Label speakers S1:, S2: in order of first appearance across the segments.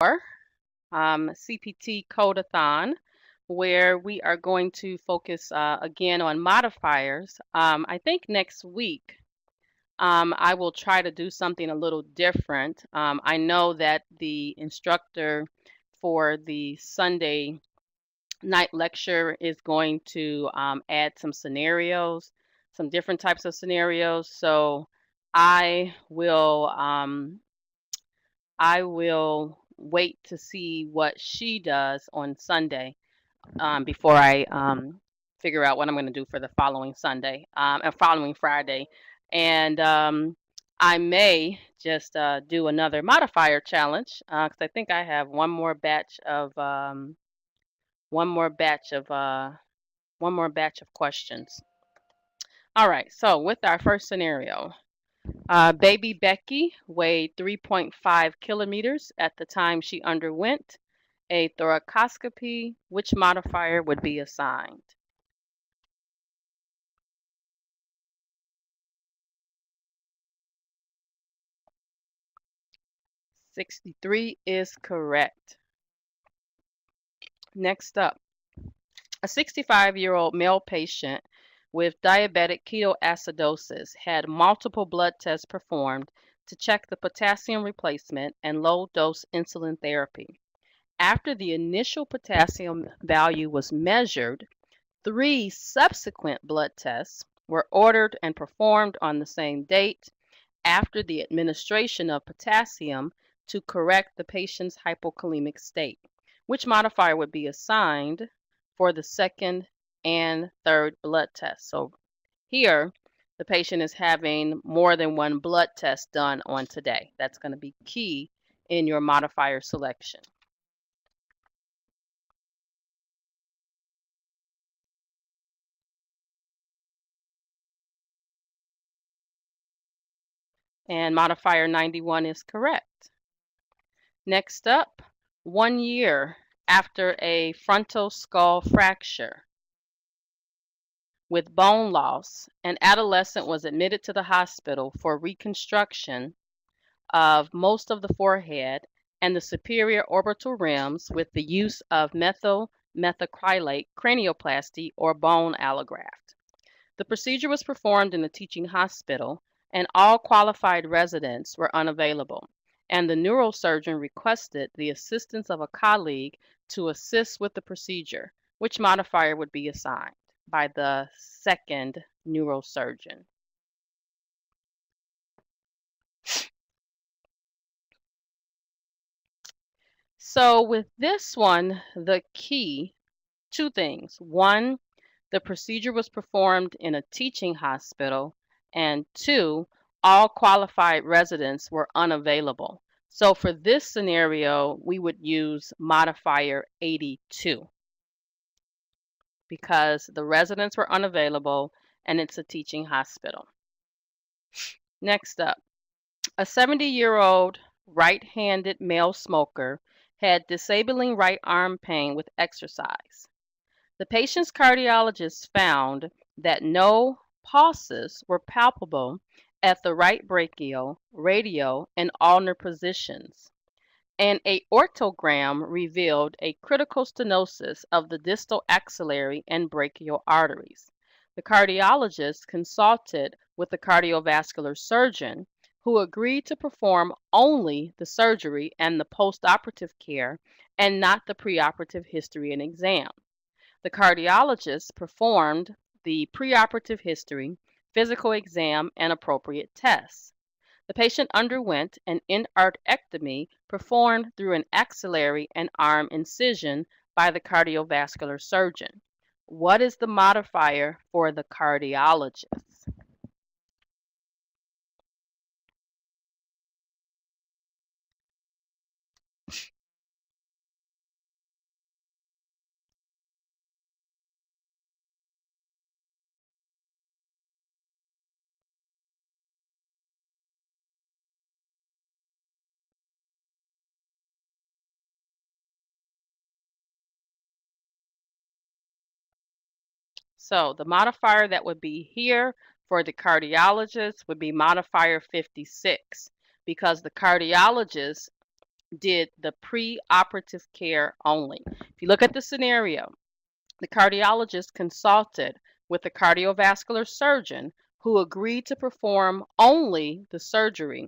S1: 4, CPT Codathon, where we are going to focus again on modifiers. I think next week I will try to do something a little different. I know that the instructor for the Sunday night lecture is going to add some scenarios, some different types of scenarios. So I will wait to see what she does on Sunday before I figure out what I'm going to do for the following Sunday and following Friday. And I may just do another modifier challenge because I think I have one more batch of questions. All right. So with our first scenario, baby Becky weighed 3.5 kilometers at the time she underwent a thoracoscopy. Which modifier would be assigned? "63" is correct. Next up, a 65-year-old male patient with diabetic ketoacidosis had multiple blood tests performed to check the potassium replacement and low-dose insulin therapy. After the initial potassium value was measured, 3 subsequent blood tests were ordered and performed on the same date after the administration of potassium to correct the patient's hypokalemic state. Which modifier would be assigned for the second and third blood test? So here, the patient is having more than one blood test done on today. That's going to be key in your modifier selection. And modifier 91 is correct. Next up, 1 year after a frontal skull fracture with bone loss, an adolescent was admitted to the hospital for reconstruction of most of the forehead and the superior orbital rims with the use of methyl methacrylate cranialplasty or bone allograft. The procedure was performed in a teaching hospital, and all qualified residents were unavailable, and the neurosurgeon requested the assistance of a colleague to assist with the procedure. Which modifier would be assigned by the second neurosurgeon? So with this one, the key, 2 things. 1, the procedure was performed in a teaching hospital, and 2, all qualified residents were unavailable. So for this scenario, we would use modifier 82 because the residents were unavailable and it's a teaching hospital. Next up, a 70-year-old right-handed male smoker had disabling right arm pain with exercise. The patient's cardiologist found that no pulses were palpable at the right brachial, radial, and ulnar positions. An aortogram revealed a critical stenosis of the distal axillary and brachial arteries. The cardiologist consulted with the cardiovascular surgeon, who agreed to perform only the surgery and the postoperative care and not the preoperative history and exam. The cardiologist performed the preoperative history, physical exam, and appropriate tests. The patient underwent an endarterectomy performed through an axillary and arm incision by the cardiovascular surgeon. What is the modifier for the cardiologist? So the modifier that would be here for the cardiologist would be modifier 56 because the cardiologist did the preoperative care only. If you look at the scenario, the cardiologist consulted with the cardiovascular surgeon who agreed to perform only the surgery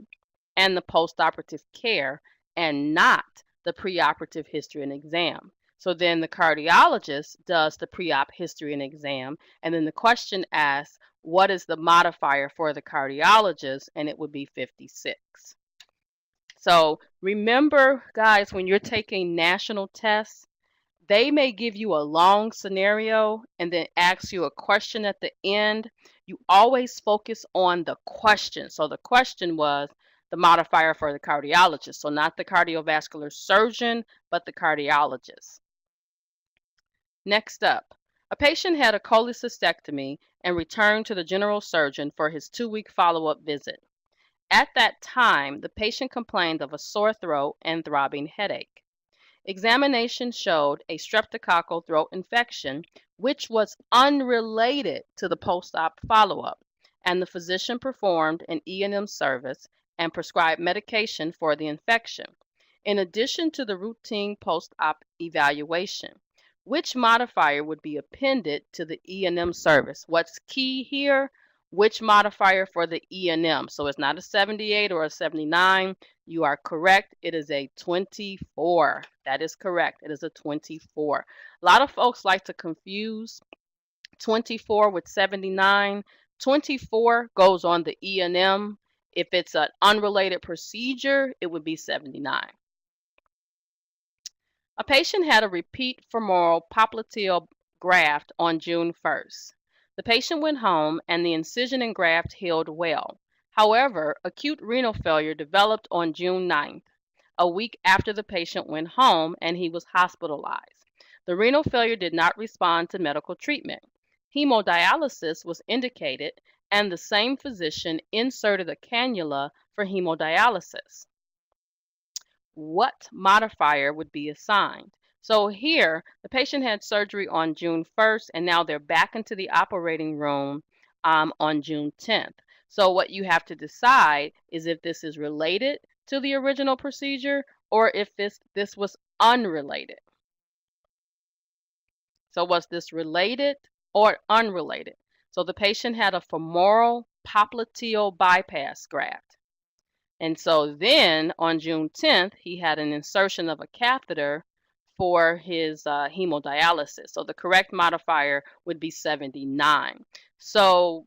S1: and the postoperative care and not the preoperative history and exam. So then the cardiologist does the pre-op history and exam, and then the question asks, what is the modifier for the cardiologist? And it would be 56. So remember, guys, when you're taking national tests, they may give you a long scenario and then ask you a question at the end. You always focus on the question. So the question was the modifier for the cardiologist. So not the cardiovascular surgeon, but the cardiologist. Next up, a patient had a cholecystectomy and returned to the general surgeon for his 2-week follow-up visit. At that time, the patient complained of a sore throat and throbbing headache. Examination showed a streptococcal throat infection, which was unrelated to the post-op follow-up, and the physician performed an E&M service and prescribed medication for the infection, in addition to the routine post-op evaluation. Which modifier would be appended to the E&M service? What's key here? Which modifier for the E&M? So it's not a 78 or a 79. You are correct. It is a 24. That is correct. It is a 24. A lot of folks like to confuse 24 with 79. 24 goes on the E&M. If it's an unrelated procedure, it would be 79. A patient had a repeat femoral popliteal graft on June 1st. The patient went home and the incision and graft healed well. However, acute renal failure developed on June 9th, a week after the patient went home and he was hospitalized. The renal failure did not respond to medical treatment. Hemodialysis was indicated and the same physician inserted a cannula for hemodialysis. What modifier would be assigned? So here, the patient had surgery on June 1st, and now they're back into the operating room on June 10th. So what you have to decide is if this is related to the original procedure or if this was unrelated. So was this related or unrelated? So the patient had a femoral popliteal bypass graft. And so then on June 10th, he had an insertion of a catheter for his hemodialysis. So the correct modifier would be 79. So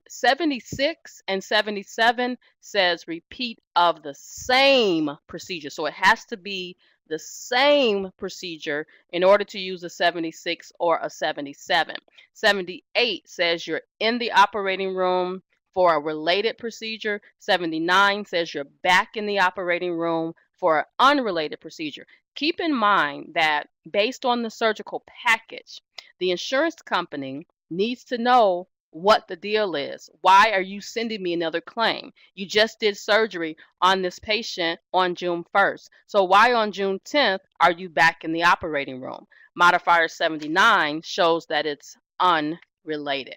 S1: 76 and 77 says repeat of the same procedure. So it has to be the same procedure in order to use a 76 or a 77. 78 says you're in the operating room for a related procedure. 79 says you're back in the operating room for an unrelated procedure. Keep in mind that based on the surgical package, the insurance company needs to know what the deal is. Why are you sending me another claim? You just did surgery on this patient on June 1st. So why on June 10th are you back in the operating room? Modifier 79 shows that it's unrelated.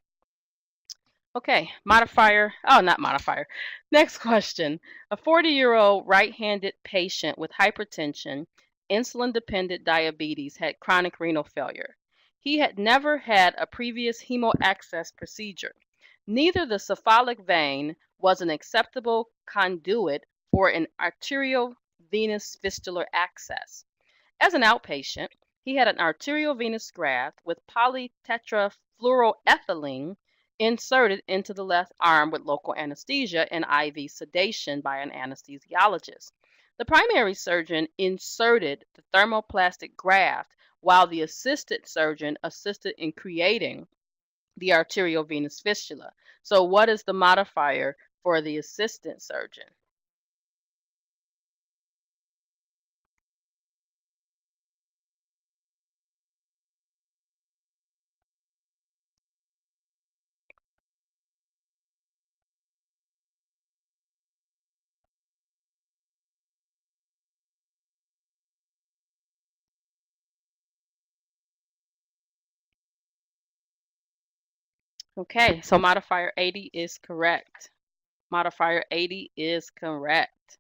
S1: Okay, modifier, oh, not modifier. Next question. A 40-year-old right-handed patient with hypertension, insulin-dependent diabetes had chronic renal failure. He had never had a previous hemoaccess procedure. Neither the cephalic vein was an acceptable conduit for an arteriovenous fistular access. As an outpatient, he had an arteriovenous graft with polytetrafluoroethylene inserted into the left arm with local anesthesia and IV sedation by an anesthesiologist. The primary surgeon inserted the thermoplastic graft while the assistant surgeon assisted in creating the arteriovenous fistula. So what is the modifier for the assistant surgeon? Okay, so modifier 80 is correct. Modifier 80 is correct.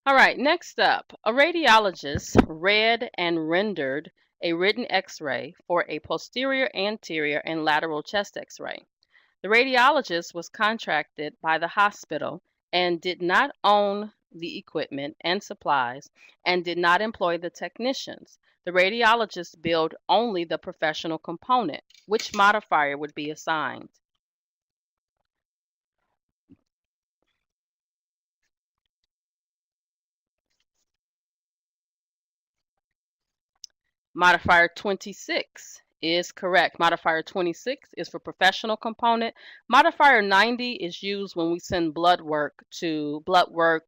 S1: All right, next up, a radiologist read and rendered a written X-ray for a posterior, anterior, and lateral chest X-ray. The radiologist was contracted by the hospital and did not own the equipment and supplies and did not employ the technicians. The radiologist billed only the professional component. Which modifier would be assigned? Modifier 26 is correct. Modifier 26 is for professional component. Modifier 90 is used when we send blood work,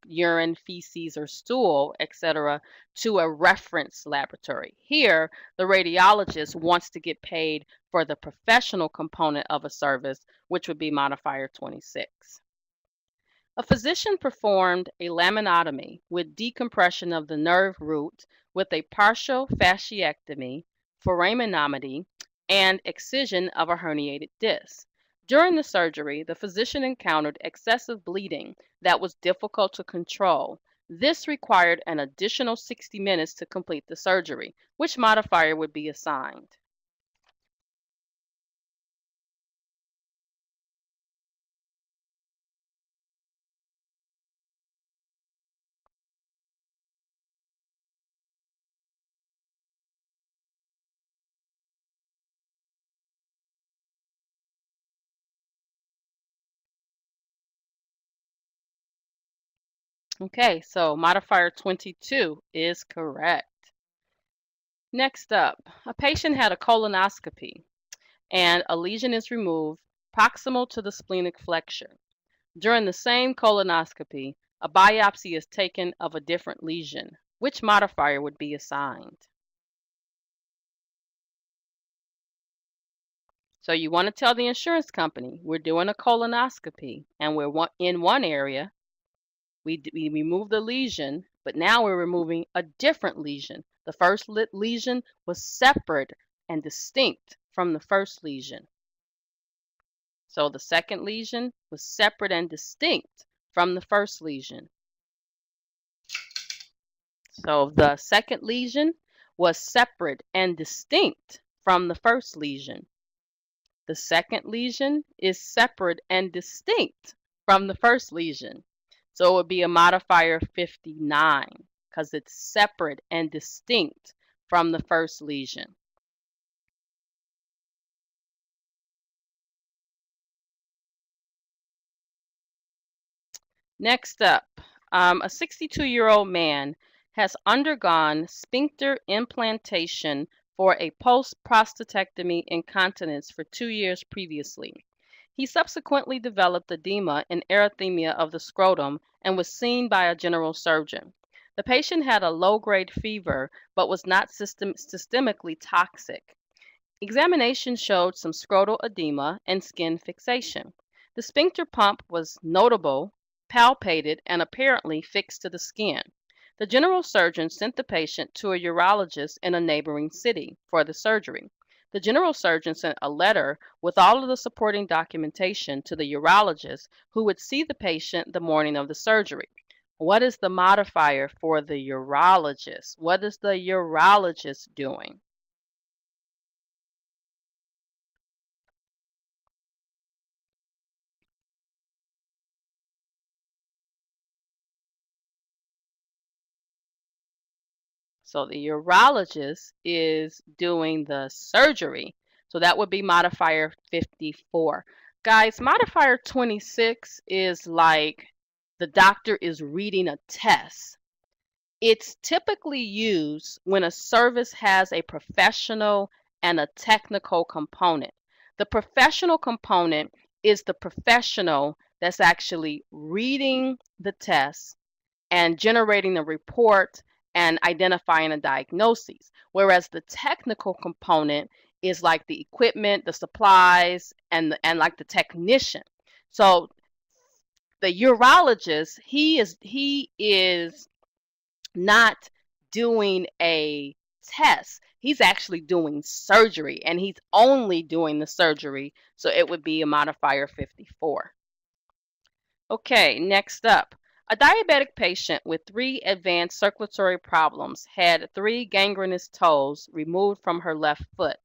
S1: urine, feces, or stool, etc., to a reference laboratory. Here, the radiologist wants to get paid for the professional component of a service, which would be modifier 26. A physician performed a laminotomy with decompression of the nerve root with a partial fasciectomy, foraminotomy, and excision of a herniated disc. During the surgery, the physician encountered excessive bleeding that was difficult to control. This required an additional 60 minutes to complete the surgery. Which modifier would be assigned? Okay, so modifier 22 is correct. Next up, a patient had a colonoscopy and a lesion is removed proximal to the splenic flexure. During the same colonoscopy, a biopsy is taken of a different lesion. Which modifier would be assigned? So you want to tell the insurance company, we're doing a colonoscopy and we're in one area, we remove the lesion, but now we're removing a different lesion. The first lesion was separate and distinct from the first lesion. So the second lesion was separate and distinct from the first lesion. So the second lesion was separate and distinct from the first lesion. The second lesion is separate and distinct from the first lesion. So it would be a modifier 59 because it's separate and distinct from the first lesion. Next up, a 62-year-old man has undergone sphincter implantation for a post-prostatectomy incontinence for 2 years previously. He subsequently developed edema and erythema of the scrotum and was seen by a general surgeon. The patient had a low-grade fever but was not systemically toxic. Examination showed some scrotal edema and skin fixation. The sphincter pump was notable, palpated, and apparently fixed to the skin. The general surgeon sent the patient to a urologist in a neighboring city for the surgery. The general surgeon sent a letter with all of the supporting documentation to the urologist who would see the patient the morning of the surgery. What is the modifier for the urologist? What is the urologist doing? So the urologist is doing the surgery. So that would be modifier 54. Guys, modifier 26 is like the doctor is reading a test. It's typically used when a service has a professional and a technical component. The professional component is the professional that's actually reading the test and generating a report and identifying a diagnosis. Whereas the technical component is like the equipment, the supplies, and like the technician. So the urologist, he is not doing a test. He's actually doing surgery, and he's only doing the surgery. So it would be a modifier 54. Okay, next up. A diabetic patient with 3 advanced circulatory problems had 3 gangrenous toes removed from her left foot,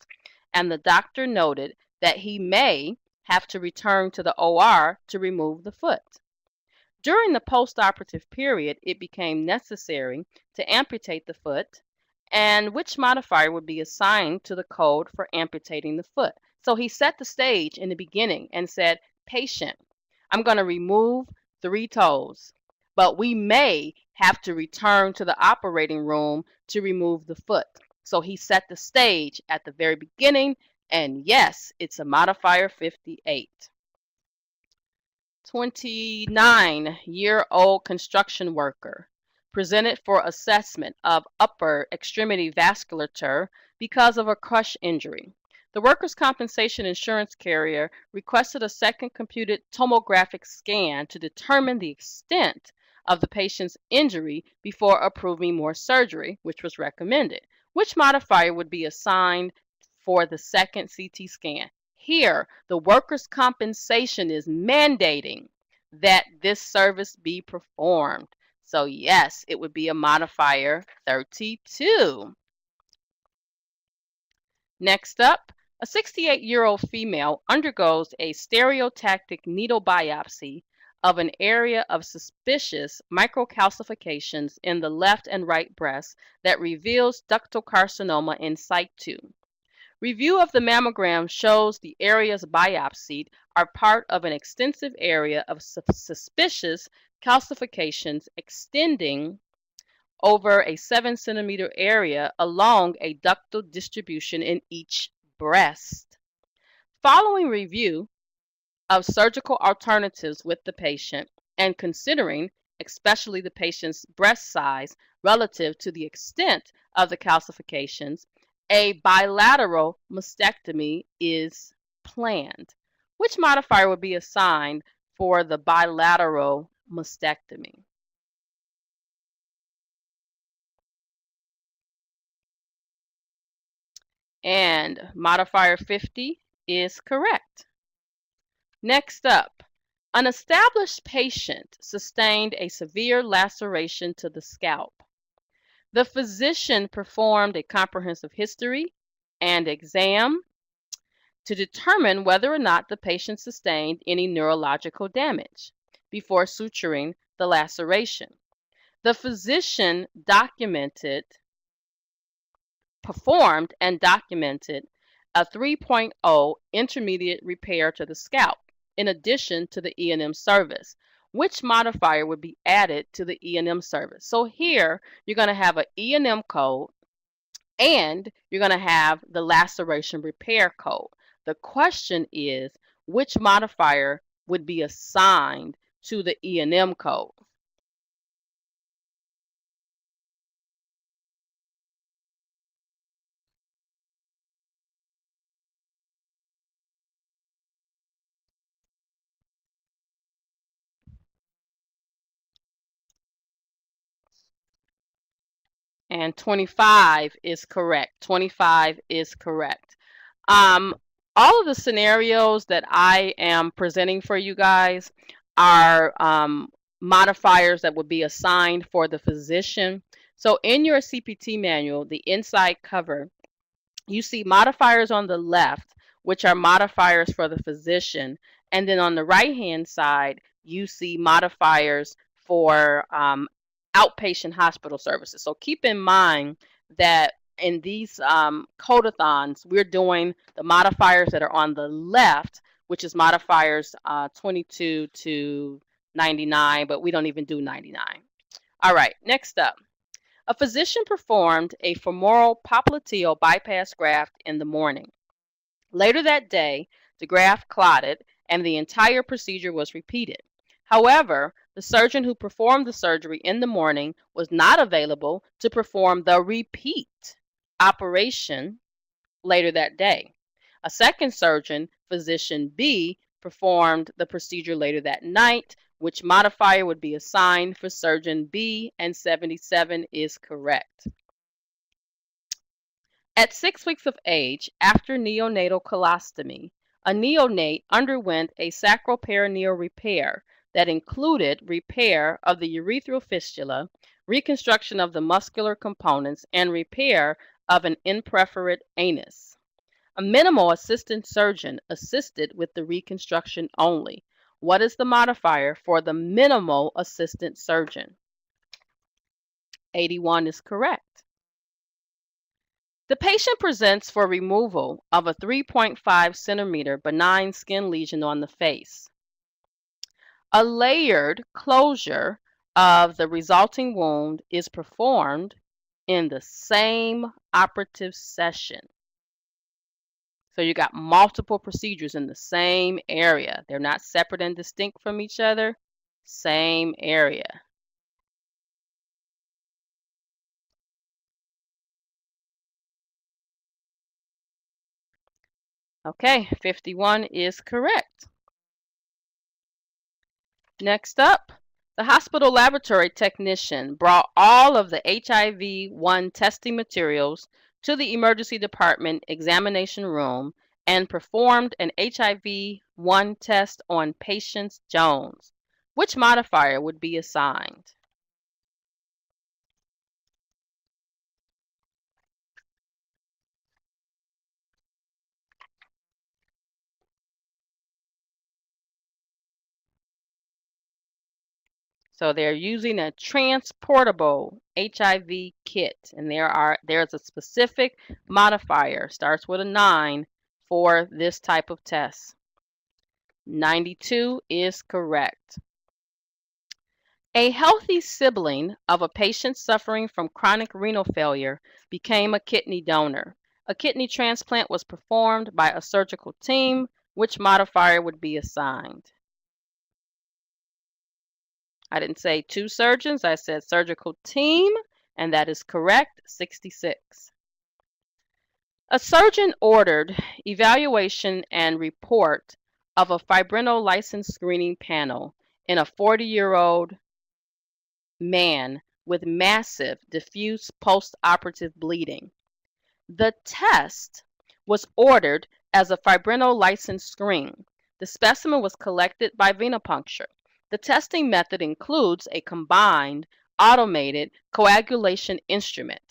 S1: and the doctor noted that he may have to return to the OR to remove the foot. During the postoperative period, it became necessary to amputate the foot, and which modifier would be assigned to the code for amputating the foot. So he set the stage in the beginning and said, patient, I'm going to remove 3 toes, but we may have to return to the operating room to remove the foot. So he set the stage at the very beginning, and yes, it's a modifier 58. 29-year-old construction worker presented for assessment of upper extremity vasculature because of a crush injury. The workers' compensation insurance carrier requested a second computed tomographic scan to determine the extent of the patient's injury before approving more surgery, which was recommended. Which modifier would be assigned for the second CT scan? Here, the workers' compensation is mandating that this service be performed. So yes, it would be a modifier 32. Next up, a 68-year-old female undergoes a stereotactic needle biopsy of an area of suspicious microcalcifications in the left and right breast that reveals ductal carcinoma in situ. Review of the mammogram shows the areas biopsied are part of an extensive area of suspicious calcifications extending over a 7-centimeter area along a ductal distribution in each breast. Following review of surgical alternatives with the patient and considering especially the patient's breast size relative to the extent of the calcifications, a bilateral mastectomy is planned. Which modifier would be assigned for the bilateral mastectomy? And modifier 50 is correct. Next up, an established patient sustained a severe laceration to the scalp. The physician performed a comprehensive history and exam to determine whether or not the patient sustained any neurological damage before suturing the laceration. The physician performed and documented a 3.0 intermediate repair to the scalp, in addition to the E&M service. Which modifier would be added to the E&M service? So here, you're going to have an E&M code, and you're going to have the laceration repair code. The question is, which modifier would be assigned to the E&M code? And 25 is correct. 25 is correct. All of the scenarios that I am presenting for you guys are modifiers that would be assigned for the physician. So in your CPT manual, the inside cover, you see modifiers on the left, which are modifiers for the physician. And then on the right-hand side, you see modifiers for outpatient hospital services. So keep in mind that in these codathons, we're doing the modifiers that are on the left, which is modifiers 22 to 99, but we don't even do 99. All right, next up. A physician performed a femoral popliteal bypass graft in the morning. Later that day, the graft clotted and the entire procedure was repeated. However, the surgeon who performed the surgery in the morning was not available to perform the repeat operation later that day. A second surgeon, physician B, performed the procedure later that night. Which modifier would be assigned for surgeon B? And 77 is correct. At 6 weeks of age, after neonatal colostomy, a neonate underwent a sacroperineal repair that included repair of the urethral fistula, reconstruction of the muscular components, and repair of an imperforate anus. A minimal assistant surgeon assisted with the reconstruction only. What is the modifier for the minimal assistant surgeon? 81 is correct. The patient presents for removal of a 3.5 centimeter benign skin lesion on the face. A layered closure of the resulting wound is performed in the same operative session. So you got multiple procedures in the same area. They're not separate and distinct from each other. Same area. Okay, 51 is correct. Next up, the hospital laboratory technician brought all of the HIV-1 testing materials to the emergency department examination room and performed an HIV-1 test on patient Jones. Which modifier would be assigned? So they're using a transportable HIV kit, and there's a specific modifier, starts with a 9, for this type of test. 92 is correct. A healthy sibling of a patient suffering from chronic renal failure became a kidney donor. A kidney transplant was performed by a surgical team. Which modifier would be assigned? I didn't say 2 surgeons, I said surgical team, and that is correct, 66. A surgeon ordered evaluation and report of a fibrinogen license screening panel in a 40-year-old man with massive diffuse post-operative bleeding. The test was ordered as a fibrinogen license screen. The specimen was collected by venipuncture. The testing method includes a combined automated coagulation instrument,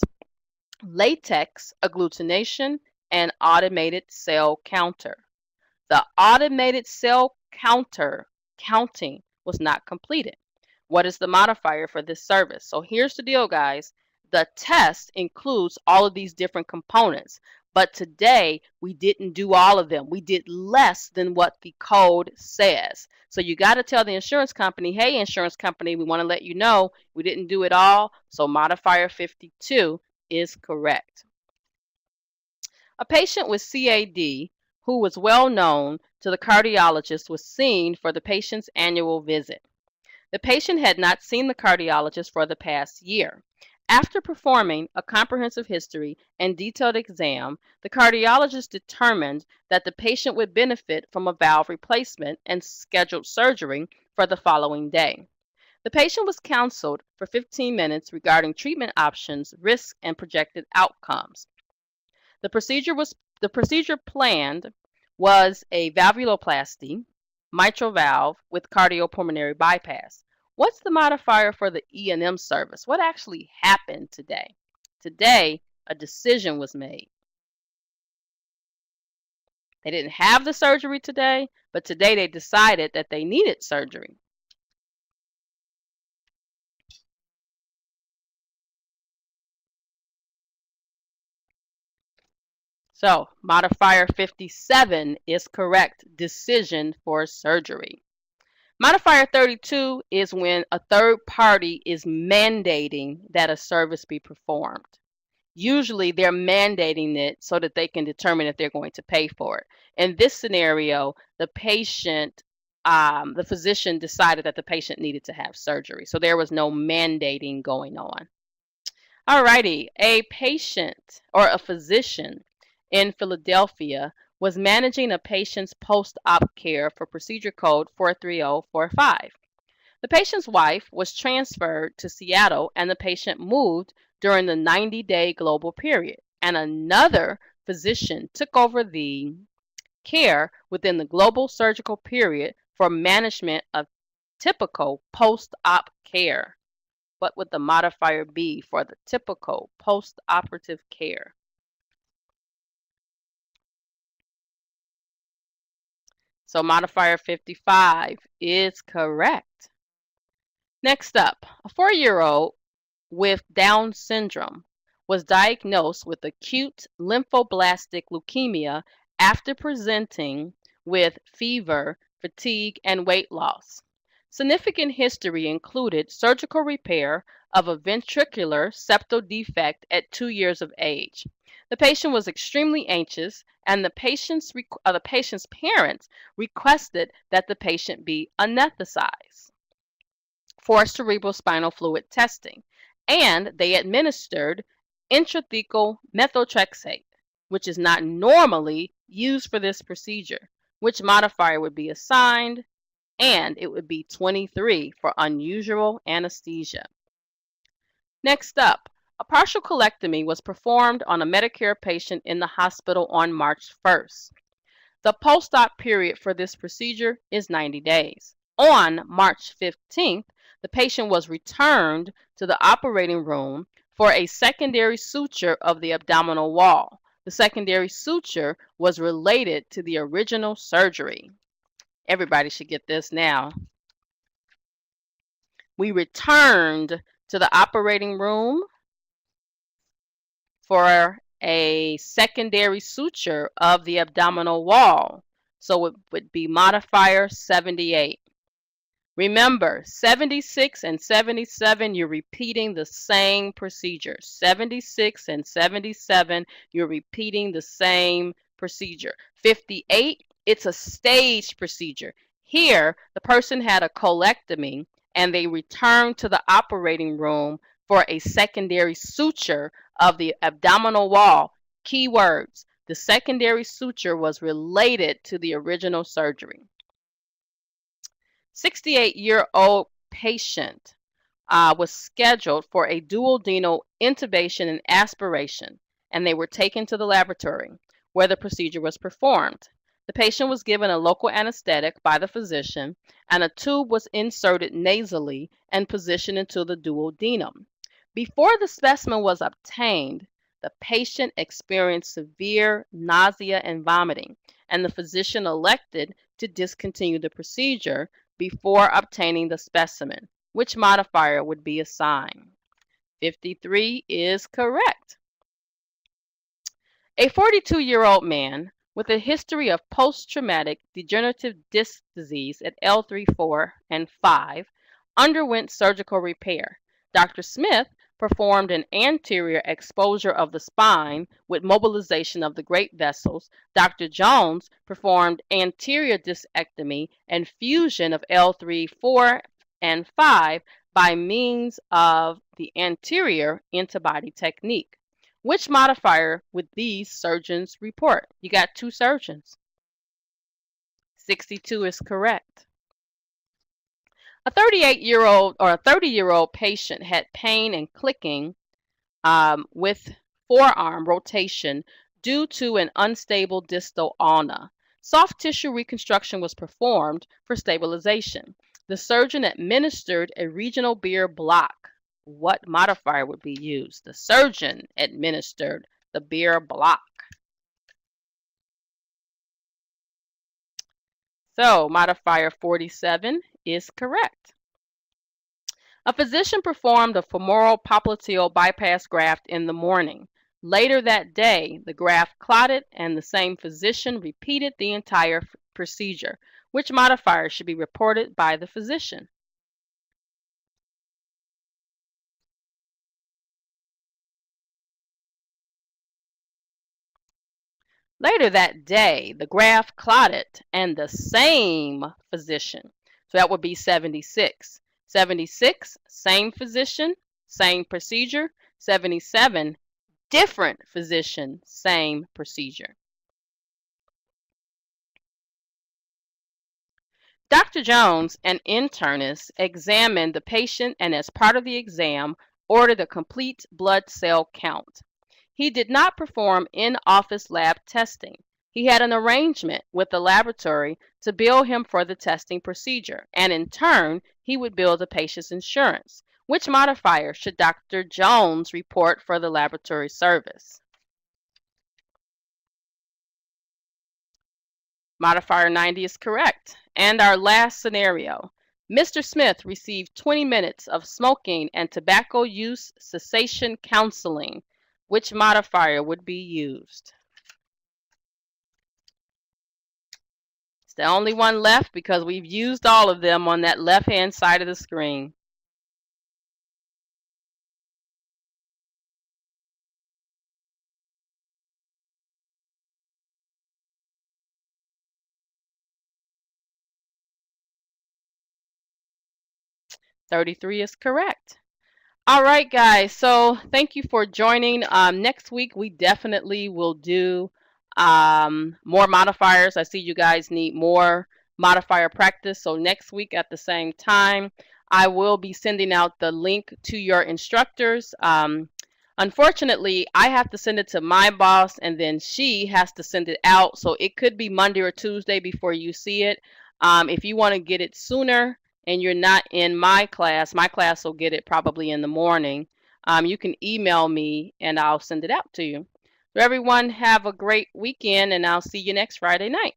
S1: latex agglutination, and automated cell counter. The automated cell counter counting was not completed. What is the modifier for this service? So here's the deal, guys. The test includes all of these different components, but today we didn't do all of them. We did less than what the code says. So you got to tell the insurance company, hey, insurance company, we want to let you know we didn't do it all. So modifier 52 is correct. A patient with CAD who was well known to the cardiologist was seen for the patient's annual visit. The patient had not seen the cardiologist for the past year. After performing a comprehensive history and detailed exam, the cardiologist determined that the patient would benefit from a valve replacement and scheduled surgery for the following day. The patient was counseled for 15 minutes regarding treatment options, risks, and projected outcomes. The procedure planned was a valvuloplasty, mitral valve with cardiopulmonary bypass. What's the modifier for the E&M service? What actually happened today? Today, a decision was made. They didn't have the surgery today, but today they decided that they needed surgery. So, modifier 57 is correct, decision for surgery. Modifier 32 is when a third party is mandating that a service be performed. Usually they're mandating it so that they can determine if they're going to pay for it. In this scenario, the physician decided that the patient needed to have surgery. So there was no mandating going on. Alrighty, a patient or a physician in Philadelphia was managing a patient's post-op care for procedure code 43045. The patient's wife was transferred to Seattle and the patient moved during the 90-day global period, and another physician took over the care within the global surgical period for management of typical post-op care? What would the modifier be for the typical post-operative care? So modifier 55 is correct. Next up, a 4-year-old with Down syndrome was diagnosed with acute lymphoblastic leukemia after presenting with fever, fatigue, and weight loss. Significant history included surgical repair of a ventricular septal defect at 2 years of age. The patient was extremely anxious, and the patient's parents requested that the patient be anesthetized for cerebrospinal fluid testing, and they administered intrathecal methotrexate, which is not normally used for this procedure. Which modifier would be assigned? And it would be 23 for unusual anesthesia. Next up, a partial colectomy was performed on a Medicare patient in the hospital on March 1st. The post-op period for this procedure is 90 days. On March 15th, the patient was returned to the operating room for a secondary suture of the abdominal wall. The secondary suture was related to the original surgery. Everybody should get this now. We returned to the operating room for a secondary suture of the abdominal wall. So it would be modifier 78. Remember, 76 and 77, you're repeating the same procedure. 76 and 77, you're repeating the same procedure. 58, it's a staged procedure. Here, the person had a colectomy and they returned to the operating room for a secondary suture of the abdominal wall. Keywords: the secondary suture was related to the original surgery. 68-year-old patient was scheduled for a duodenal intubation and aspiration, and they were taken to the laboratory where the procedure was performed. The patient was given a local anesthetic by the physician, and a tube was inserted nasally and positioned into the duodenum. Before the specimen was obtained, the patient experienced severe nausea and vomiting, and the physician elected to discontinue the procedure before obtaining the specimen. Which modifier would be assigned? 53 is correct. A 42-year-old man with a history of post-traumatic degenerative disc disease at L3, 4, and 5 underwent surgical repair. Dr. Smith performed an anterior exposure of the spine with mobilization of the great vessels. Dr. Jones performed anterior discectomy and fusion of L3, 4, and 5 by means of the anterior interbody technique. Which modifier would these surgeons report? You got two surgeons. 62 is correct. A 30-year-old patient had pain and clicking with forearm rotation due to an unstable distal ulna. Soft tissue reconstruction was performed for stabilization. The surgeon administered a regional beer block. What modifier would be used? The surgeon administered the beer block. So modifier 47 is correct. A physician performed a femoral popliteal bypass graft in the morning. Later that day, the graft clotted and the same physician repeated the entire procedure. Which modifier should be reported by the physician? Later that day, the graft clotted and the same physician. So that would be 76. 76, same physician, same procedure. 77, different physician, same procedure. Dr. Jones, an internist, examined the patient and as part of the exam, ordered a complete blood cell count. He did not perform in-office lab testing. he had an arrangement with the laboratory to bill him for the testing procedure, and in turn, he would bill the patient's insurance. Which modifier should Dr. Jones report for the laboratory service? Modifier 90 is correct. And our last scenario. Mr. Smith received 20 minutes of smoking and tobacco use cessation counseling. Which modifier would be used? It's the only one left because we've used all of them on that left-hand side of the screen. "33 is correct. All right, guys. So thank you for joining. Next week, we definitely will do more modifiers. I see you guys need more modifier practice. So next week at the same time, I will be sending out the link to your instructors. Unfortunately, I have to send it to my boss, and then she has to send it out. So it could be Monday or Tuesday before you see it. If you want to get it sooner, and you're not in my class will get it probably in the morning. You can email me and I'll send it out to you. So everyone have a great weekend, and I'll see you next Friday night.